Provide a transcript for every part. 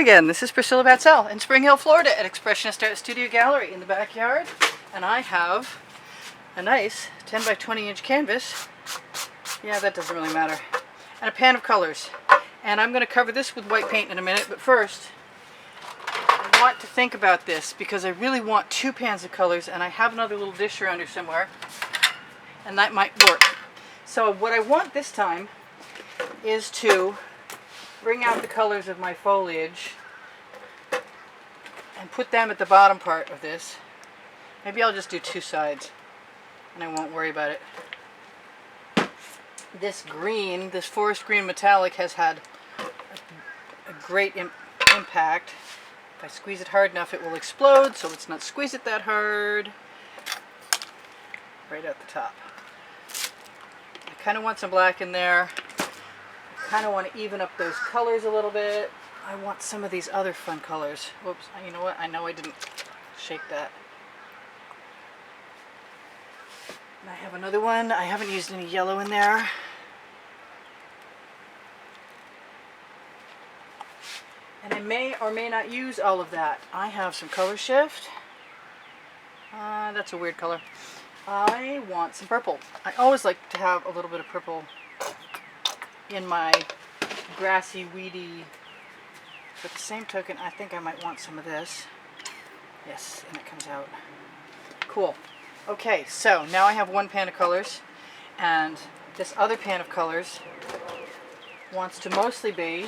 again. This is Priscilla Batzell in Spring Hill, Florida at Expressionist Art Studio Gallery in the backyard. And I have a nice 10 by 20 inch canvas. Yeah, that doesn't really matter. And a pan of colors. And I'm going to cover this with white paint in a minute, but first I want to think about this because I really want 2 pans of colors, and I have another little dish around here somewhere, and that might work. So what I want this time is to bring out the colors of my foliage and put them at the bottom part of this. Maybe I'll just do 2 sides and I won't worry about it. This green, this forest green metallic, has had a great impact. If I squeeze it hard enough, it will explode, so let's not squeeze it that hard. Right at the top. I kind of want some black in there. I kind of want to even up those colors a little bit. I want some of these other fun colors. Whoops, you know what? I know I didn't shake that. And I have another one. I haven't used any yellow in there. And I may or may not use all of that. I have some color shift. That's a weird color. I want some purple. I always like to have a little bit of purple in my grassy, weedy. But the same token, I think I might want some of this. Yes, and it comes out. Cool. Okay, so now I have 1 pan of colors, and this other pan of colors wants to mostly be,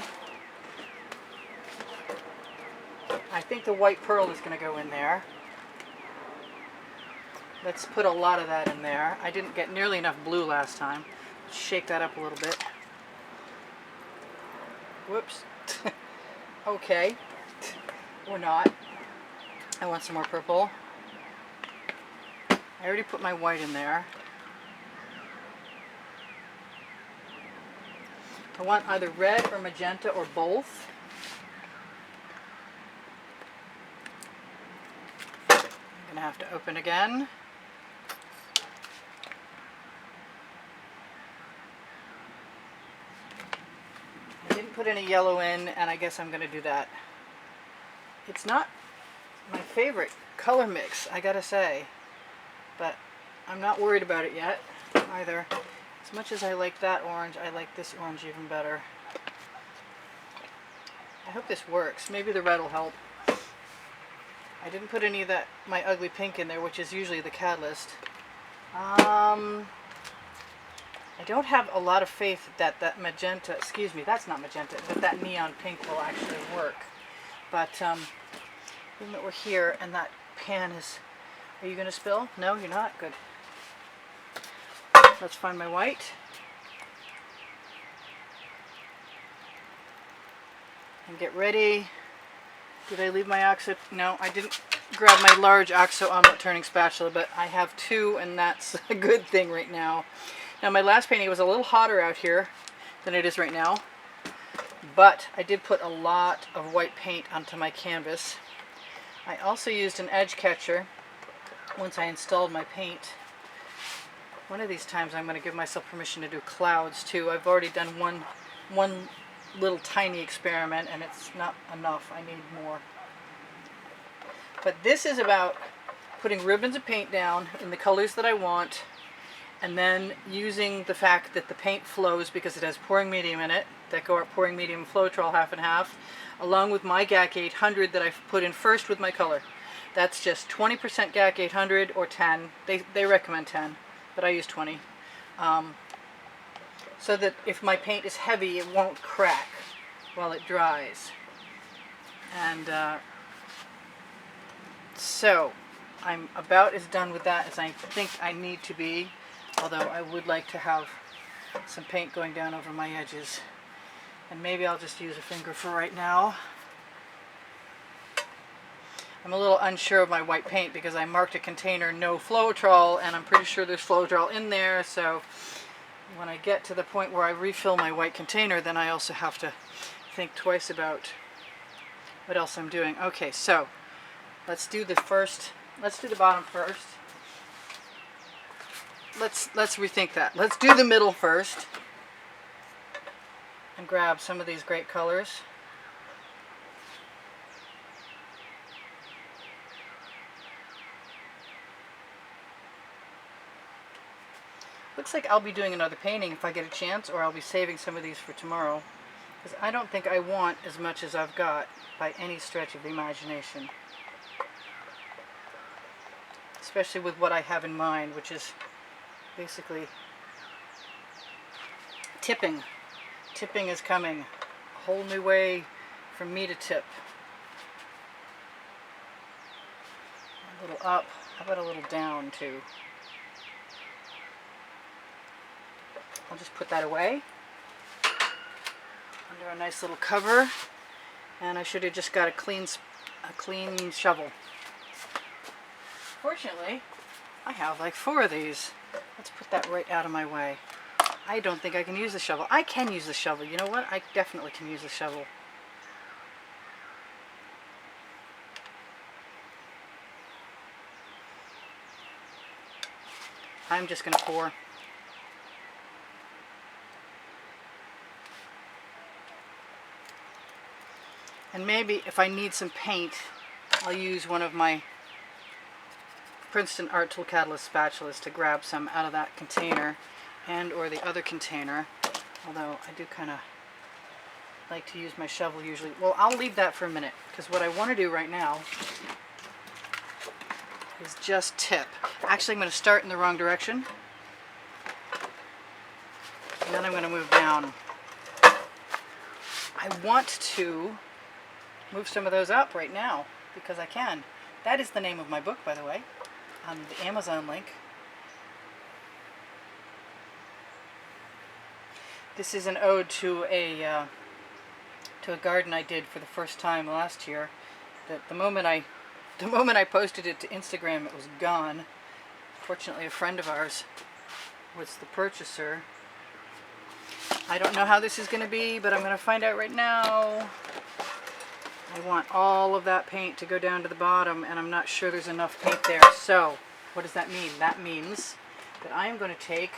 I think the white pearl is going to go in there. Let's put a lot of that in there. I didn't get nearly enough blue last time. Let's shake that up a little bit. Whoops. Okay. Or not. I want some more purple. I already put my white in there. I want either red or magenta or both. I'm going to have to open again. Put any yellow in, and I guess I'm going to do that. It's not my favorite color mix, I gotta say, but I'm not worried about it yet either. As much as I like that orange, I like this orange even better. I hope this works. Maybe the red will help. I didn't put any of that, my ugly pink, in there, which is usually the catalyst. I don't have a lot of faith that that magenta, excuse me, that's not magenta, that neon pink will actually work. But even though we're here and that pan is, are you going to spill? No, you're not? Good. Let's find my white. And get ready. Did I leave my oxo? No, I didn't grab my large oxo omelet turning spatula, but I have 2, and that's a good thing right now. Now my last painting was a little hotter out here than it is right now, but I did put a lot of white paint onto my canvas. I also used an edge catcher once I installed my paint. One of these times I'm going to give myself permission to do clouds too. I've already done one little tiny experiment, and it's not enough. I need more. But this is about putting ribbons of paint down in the colors that I want, and then using the fact that the paint flows because it has pouring medium in it, Deco Art pouring medium Floetrol 50/50, along with my GAC 800 that I've put in first with my color. That's just 20% GAC 800 or 10. They recommend 10, but I use 20. So that if my paint is heavy, it won't crack while it dries. And so I'm about as done with that as I think I need to be. Although I would like to have some paint going down over my edges. And maybe I'll just use a finger for right now. I'm a little unsure of my white paint because I marked a container no Floetrol, and I'm pretty sure there's Floetrol in there, so when I get to the point where I refill my white container, then I also have to think twice about what else I'm doing. Okay, so let's do the bottom first. Let's rethink that. Let's do the middle first and grab some of these great colors. Looks like I'll be doing another painting if I get a chance, or I'll be saving some of these for tomorrow, because I don't think I want as much as I've got by any stretch of the imagination. Especially with what I have in mind, which is basically tipping. Tipping is coming. A whole new way for me to tip. A little up. How about a little down too? I'll just put that away under a nice little cover, and I should have just got a clean shovel. Fortunately, I have like 4 of these. Let's put that right out of my way. I don't think I can use the shovel. I can use the shovel. You know what? I definitely can use the shovel. I'm just going to pour. And maybe if I need some paint, I'll use one of my Princeton Art Tool Catalyst spatulas to grab some out of that container and or the other container. Although I do kind of like to use my shovel usually. Well, I'll leave that for a minute, because what I want to do right now is just tip. Actually, I'm going to start in the wrong direction. And then I'm going to move down. I want to move some of those up right now because I can. That is the name of my book, by the way, on the Amazon link. This is an ode to a garden I did for the first time last year. That the moment I posted it to Instagram, it was gone. Fortunately, a friend of ours was the purchaser. I don't know how this is going to be, but I'm going to find out right now. I want all of that paint to go down to the bottom, and I'm not sure there's enough paint there. So, what does that mean? That means that I am going to take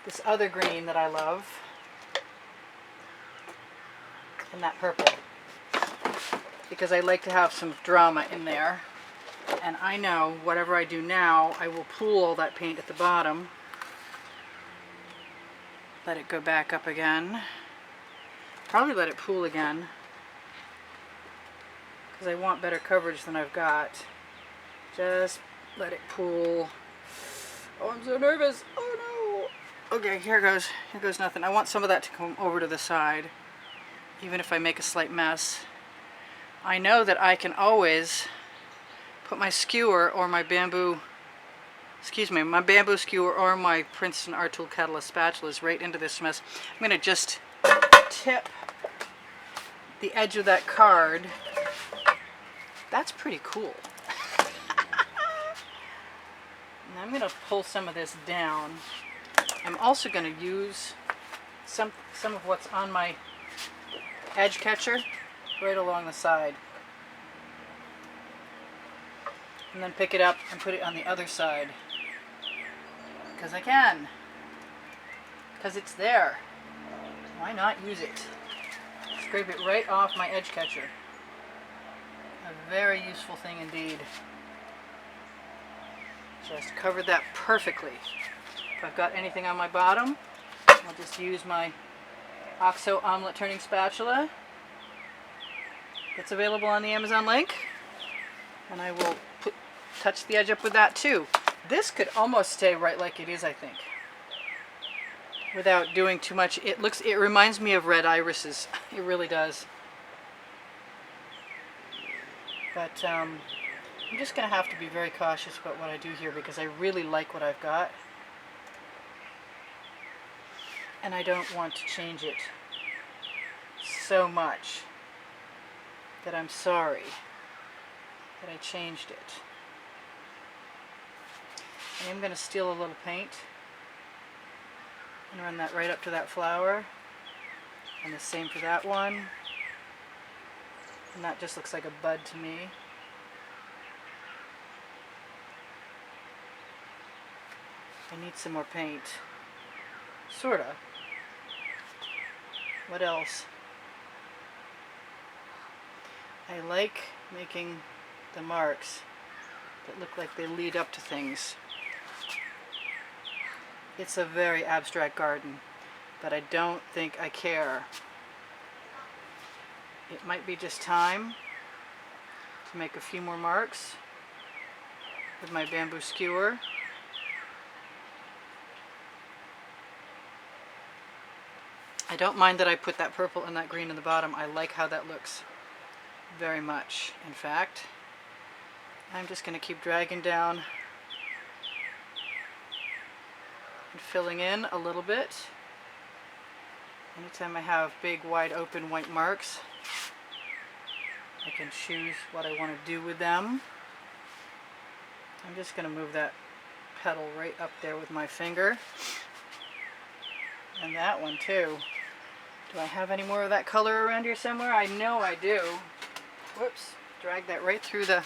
this other green that I love, and that purple, because I like to have some drama in there. And I know whatever I do now, I will pool all that paint at the bottom. Let it go back up again. Probably let it pool again, because I want better coverage than I've got. Just let it pool. Oh, I'm so nervous. Oh no. Okay, here goes. Here goes nothing. I want some of that to come over to the side, even if I make a slight mess. I know that I can always put my skewer or my bamboo, my bamboo skewer or my Princeton Art Tool Catalyst spatulas right into this mess. I'm going to just tip the edge of that card. That's pretty cool. And I'm going to pull some of this down. I'm also going to use some of what's on my edge catcher right along the side. And then pick it up and put it on the other side. Because I can. Because it's there. Why not use it? Scrape it right off my edge catcher. A very useful thing indeed. Just covered that perfectly. If I've got anything on my bottom, I'll just use my OXO omelet turning spatula. It's available on the Amazon link. And I will touch the edge up with that too. This could almost stay right like it is, I think, without doing too much. It reminds me of red irises. It really does. But I'm just going to have to be very cautious about what I do here, because I really like what I've got. And I don't want to change it so much that I'm sorry that I changed it. I am going to steal a little paint and run that right up to that flower, and the same for that one, and that just looks like a bud to me. I need some more paint, sorta. What else? I like making the marks, that look like they lead up to things. It's a very abstract garden, but I don't think I care. It might be just time to make a few more marks with my bamboo skewer. I don't mind that I put that purple and that green in the bottom. I like how that looks very much. In fact, I'm just going to keep dragging down and filling in a little bit. Anytime I have big, wide open white marks, I can choose what I want to do with them. I'm just going to move that petal right up there with my finger. And that one too. Do I have any more of that color around here somewhere? I know I do. Whoops. Drag that right through the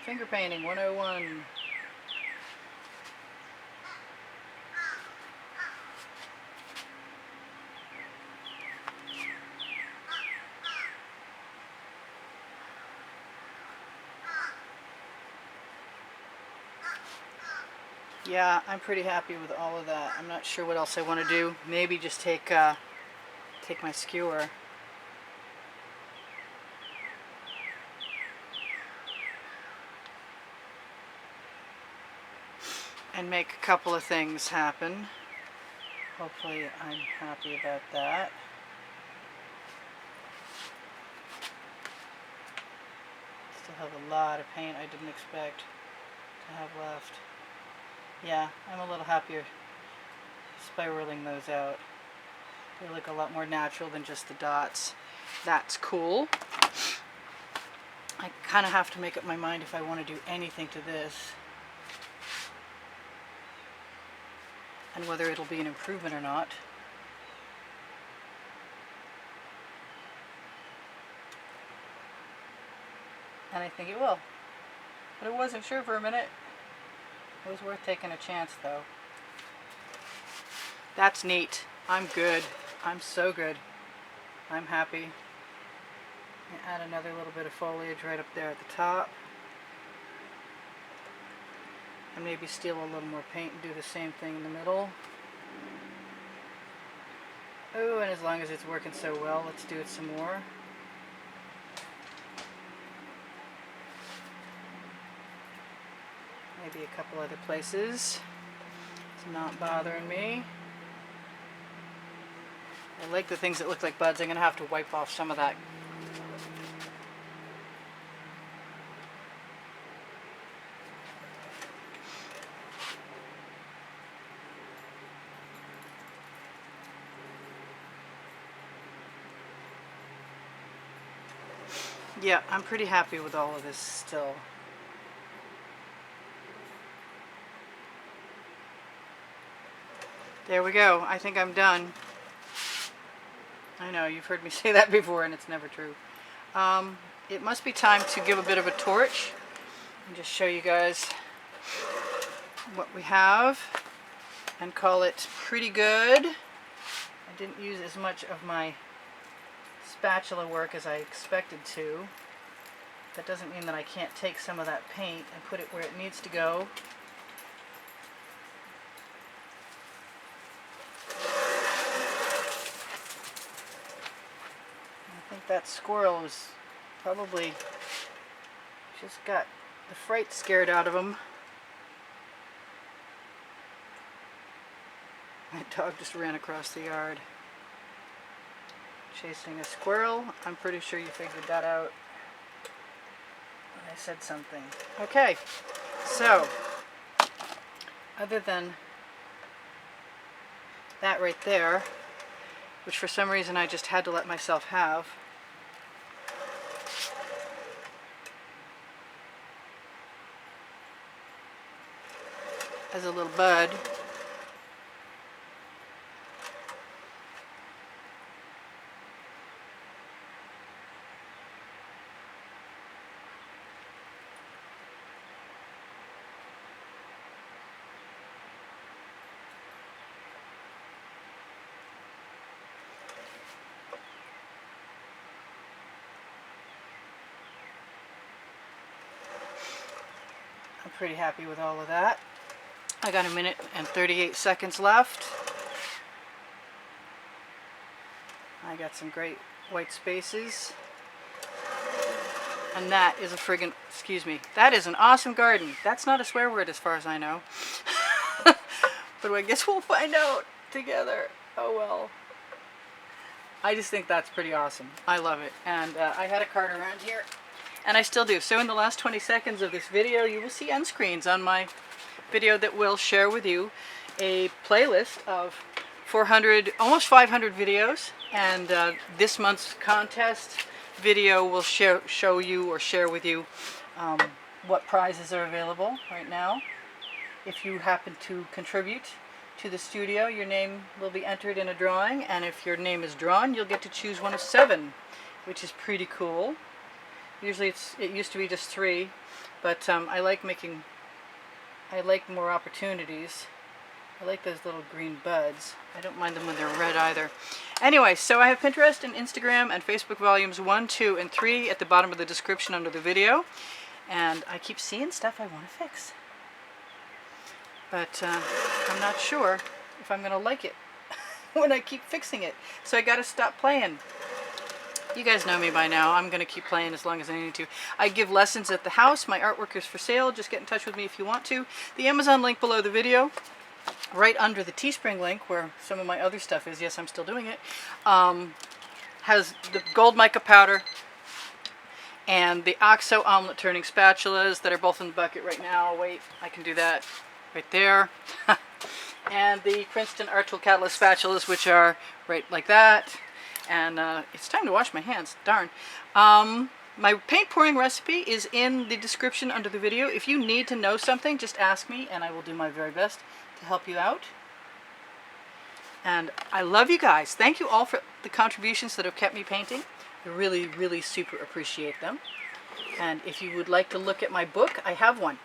finger painting 101. Yeah, I'm pretty happy with all of that. I'm not sure what else I want to do. Maybe just take my skewer and make a couple of things happen. Hopefully I'm happy about that. Still have a lot of paint I didn't expect to have left. Yeah, I'm a little happier spiraling those out. They look a lot more natural than just the dots. That's cool. I kind of have to make up my mind if I want to do anything to this and whether it'll be an improvement or not. And I think it will. But I wasn't sure for a minute. It was worth taking a chance though. That's neat. I'm good. I'm so good. I'm happy. Add another little bit of foliage right up there at the top. And maybe steal a little more paint and do the same thing in the middle. Oh, and as long as it's working so well, let's do it some more. Maybe a couple other places. It's not bothering me. I like the things that look like buds. I'm going to have to wipe off some of that. Yeah, I'm pretty happy with all of this still. There we go. I think I'm done. I know, you've heard me say that before and it's never true. It must be time to give a bit of a torch and just show you guys what we have and call it pretty good. I didn't use as much of my spatula work as I expected to. That doesn't mean that I can't take some of that paint and put it where it needs to go. I think that squirrel was probably just got the fright scared out of him. My dog just ran across the yard. Chasing a squirrel. I'm pretty sure you figured that out when I said something. Okay, so other than that right there, which for some reason I just had to let myself have, as a little bud. pretty happy with all of that. I got 1 minute and 38 seconds left. I got some great white spaces. And that is a friggin', excuse me, that is an awesome garden. That's not a swear word as far as I know. But I guess we'll find out together. Oh well. I just think that's pretty awesome. I love it. And I had a cart around here, and I still do. So in the last 20 seconds of this video, you will see end screens on my video that will share with you a playlist of 400, almost 500 videos. And this month's contest video will show you or share with you what prizes are available right now. If you happen to contribute to the studio, your name will be entered in a drawing, and if your name is drawn, you'll get to choose one of 7, which is pretty cool. Usually it used to be just 3, but I like more opportunities. I like those little green buds. I don't mind them when they're red either. Anyway, so I have Pinterest and Instagram and Facebook volumes 1, 2, and 3 at the bottom of the description under the video. And I keep seeing stuff I want to fix. But I'm not sure if I'm going to like it when I keep fixing it. So I got to stop playing. You guys know me by now. I'm going to keep playing as long as I need to. I give lessons at the house. My artwork is for sale. Just get in touch with me if you want to. The Amazon link below the video, right under the Teespring link where some of my other stuff is, yes, I'm still doing it, has the gold mica powder and the OXO omelet turning spatulas that are both in the bucket right now. Wait, I can do that right there. And the Princeton Art Tool Catalyst spatulas, which are right like that. And it's time to wash my hands, darn. My paint pouring recipe is in the description under the video. If you need to know something, just ask me and I will do my very best to help you out. And I love you guys. Thank you all for the contributions that have kept me painting. I really, really super appreciate them. And if you would like to look at my book, I have one.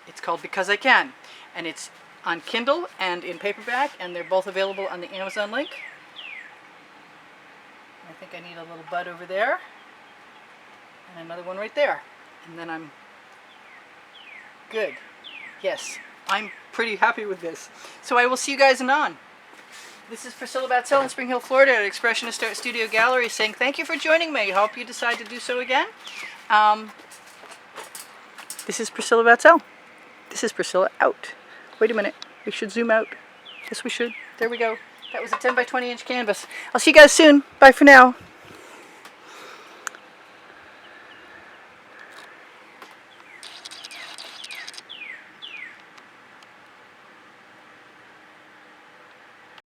It's called Because I Can. And it's on Kindle and in paperback, and they're both available on the Amazon link. I think I need a little bud over there. And another one right there. And then I'm good. Yes, I'm pretty happy with this. So I will see you guys anon. This is Priscilla Batzell in Spring Hill, Florida at Expressionist Art Studio Gallery saying thank you for joining me. I hope you decide to do so again. This is Priscilla Batzell. This is Priscilla out. Wait a minute. We should zoom out. Yes, we should. There we go. That was a 10 by 20 inch canvas. I'll see you guys soon. Bye for now.